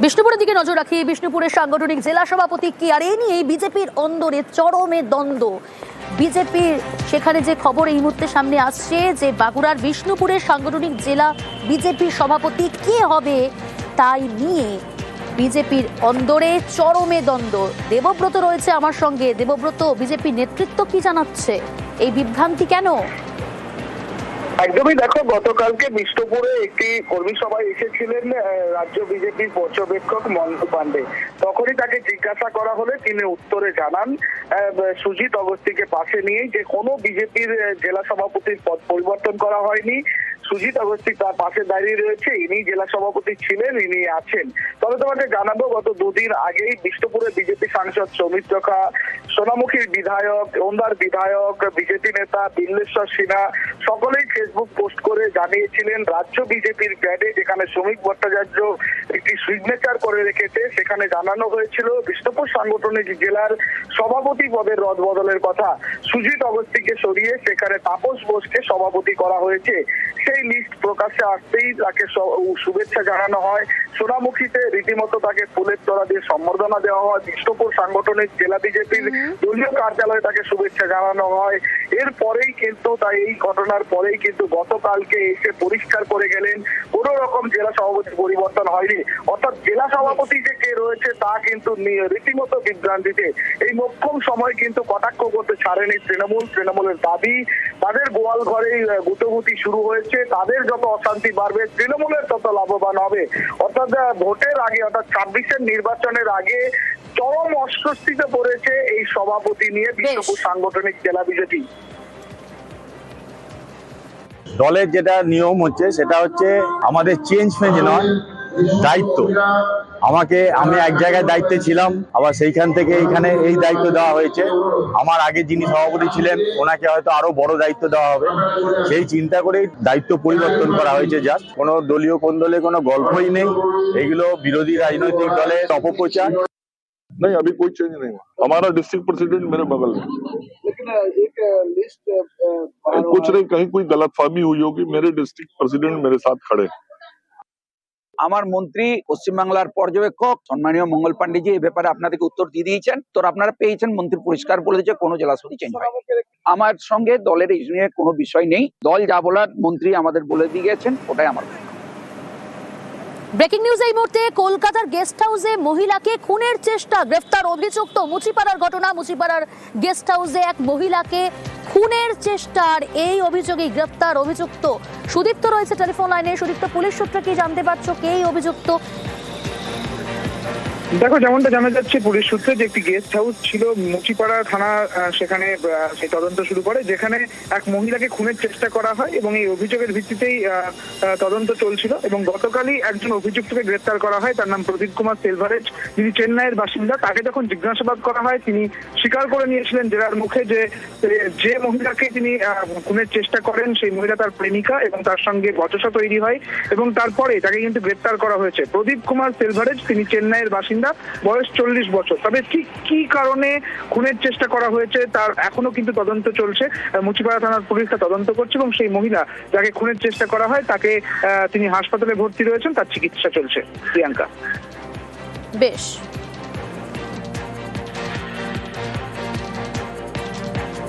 বিষ্ণুপুরের দিকে নজর রাখি। বিষ্ণুপুরের সাংগঠনিক জেলা সভাপতি কি আর এ নিয়ে বিজেপির অন্দরে চরমে দ্বন্দ্ব। বিজেপির সেখানে যে খবর এই মুহূর্তে সামনে আসছে যে বাঁকুড়ার বিষ্ণুপুরের সাংগঠনিক জেলা বিজেপির সভাপতি কে হবে তাই নিয়ে বিজেপির অন্দরে চরমে দ্বন্দ্ব। দেবব্রত রয়েছে আমার সঙ্গে। দেবব্রত, বিজেপি নেতৃত্ব কি জানাচ্ছে? এই বিভ্রান্তি কেন? একদমই দেখো, গতকালকে বিষ্ণুপুরে একটি কর্মী সভায় এসেছিলেন রাজ্য বিজেপির পর্যবেক্ষক মন্টু পান্ডে। তখনই তাকে জিজ্ঞাসা করা হলে তিনি উত্তরে জানান সুজিত অগস্তিকে পাশে নিয়ে যে কোনো বিজেপির জেলা সভাপতির পদ পরিবর্তন করা হয়নি। সুজিত অগস্তি তার পাশে দাঁড়িয়ে রয়েছে, ইনি জেলা সভাপতি ছিলেন, ইনি আছেন। তবে তোমাকে জানাবো, গত দুদিন আগেই বিষ্ণুপুরে বিজেপি সাংসদ সৌমিত্র খা, সোনামুখীর বিধায়ক, ওন্দার বিধায়ক, বিজেপি নেতা বিল্লেশ্বর সিনহা সকলেই ফেসবুক পোস্ট করে জানিয়েছিলেন রাজ্য বিজেপির প্যাডে যেখানে শ্রমিক ভট্টাচার্য একটি সিগনেচার করে রেখেছে, সেখানে জানানো হয়েছিল বিষ্ণুপুর সাংগঠনিক জেলার সভাপতি পদের রদবদলের কথা। সুজিত অগস্তিকে সরিয়ে সেখানে তাপস বোসকে সভাপতি করা হয়েছে। সেই লিস্ট প্রকাশ্যে আসতেই তাকে শুভেচ্ছা জানানো হয়। সোনামুখীতে রীতিমতো তাকে ফুলের তোড়া দিয়ে সম্বর্ধনা দেওয়া হয়। বিষ্ণুপুর সাংগঠনিক জেলা বিজেপির দলীয় কার্যালয়ে তাকে শুভেচ্ছা জানানো হয়। এরপরেই কিন্তু এই ঘটনার পরেই কিন্তু গতকালকে এসে পরিষ্কার করে গেলেন কোন রকম জেলা সভাপতি পরিবর্তন হয়নি। অর্থাৎ জেলা সভাপতি যে কে রয়েছে তা কিন্তু রীতিমতো বিভ্রান্তিতে। এই মোক্ষম সময় কিন্তু কটাক্ষ করতে ছাড়েনি তৃণমূলের দাবি তাদের গোয়াল ঘরেই গুতগুতি শুরু হয়েছে। তাদের যত অশান্তি বাড়বে তৃণমূলের তত লাভবান হবে। অর্থাৎ ভোটের আগে, অর্থাৎ ২৬-এর নির্বাচনের আগে চরম অস্বস্তিতে পড়েছে এই সভাপতি নিয়ে বিষ্ণুপুর সাংগঠনিক জেলা বিজেপি। দলের যেটা নিয়ম হচ্ছে সেটা হচ্ছে আমাদের চেঞ্জ নয়, দায়িত্ব। আমি এক জায়গায় দায়িত্বে ছিলাম, আবার সেইখান থেকে এইখানে এই দায়িত্ব দেওয়া হয়েছে। আমার আগে যিনি সভাপতি ছিলেন ওনাকে হয়তো আরো বড় দায়িত্ব দেওয়া হবে, সেই চিন্তা করেই দায়িত্ব পরিবর্তন করা হয়েছে। জাস্ট কোনো দলীয় কোন্দলে কোনো গল্পই নেই, এগুলো বিরোধী রাজনৈতিক দলের অপপ্রচার। नहीं, अभी कोई चेंज नहीं हुआ। हमारा डिस्ट्रिक्ट प्रेसिडेंट मेरे बगल में। लेकिन एक लिस्ट कुछ नहीं, कहीं कोई गलतफहमी हुई होगी। मेरे डिस्ट्रिक्ट प्रेसिडेंट मेरे साथ खड़े। আমার মন্ত্রী পশ্চিমবাংলার পর্যবেক্ষক সম্মানীয় মঙ্গল পান্ডেজি এই ব্যাপারে আপনাদেরকে উত্তর দিয়ে দিয়েছেন। তো আপনারা পেয়েছেন, মন্ত্রী পরিষ্কার বলে দিয়েছে কোনো জেলা সভাপতি চেঞ্জ হয়। আমার সঙ্গে দলের এই নিয়ে কোনো বিষয় নেই। দল যা বলার মন্ত্রী আমাদের বলে দিয়ে গেছেন, ওটাই আমার। ব্রেকিং নিউজ এই মুহূর্তে। কলকাতার গেস্ট হাউসে মহিলাকে খুনের চেষ্টা, গ্রেফতার অভিযুক্ত। মুচিপাড়ার ঘটনা, মুচিপাড়ার গেস্ট হাউসে এক মহিলাকে খুনের চেষ্টার এই অভিযোগে গ্রেফতার অভিযুক্ত। সুদীপ্ত রয়েছে টেলিফোন লাইনে। সুদীপ্ত, পুলিশ সূত্রে কি জানতে পারছো কে এই অভিযুক্ত? দেখো, যেমনটা জানা যাচ্ছে পুলিশ সূত্রে যে একটি গেস্ট হাউস ছিল মুচিপাড়া থানা, সেখানে সেই তদন্ত শুরু করে যেখানে এক মহিলাকে খুনের চেষ্টা করা হয় এবং এই অভিযোগের ভিত্তিতেই তদন্ত চলছিল। এবং গতকালই একজন অভিযুক্তকে গ্রেফতার করা হয়, তার নাম প্রদীপ কুমার সেলভারেজ, যিনি চেন্নাইয়ের বাসিন্দা। তাকে যখন জিজ্ঞাসাবাদ করা হয় তিনি স্বীকার করে নিয়েছিলেন জেলার মুখে যে মহিলাকে তিনি খুনের চেষ্টা করেন সেই মহিলা তার প্রেমিকা এবং তার সঙ্গে বচসা তৈরি হয় এবং তারপরে তাকে কিন্তু গ্রেফতার করা হয়েছে। প্রদীপ কুমার সেলভারেজ, তিনি চেন্নাইয়ের বাসিন্দা, বয়স 40 বছর। তবে ঠিক কি কারণে খুনের চেষ্টা করা হয়েছে তার এখনো কিন্তু তদন্ত চলছে। মুচিপাড়া থানার পুলিশ তা তদন্ত করছে এবং সেই মহিলা যাকে খুনের চেষ্টা করা হয় তাকে তিনি হাসপাতালে ভর্তি রয়েছেন, তার চিকিৎসা চলছে। প্রিয়াঙ্কা। বেশ।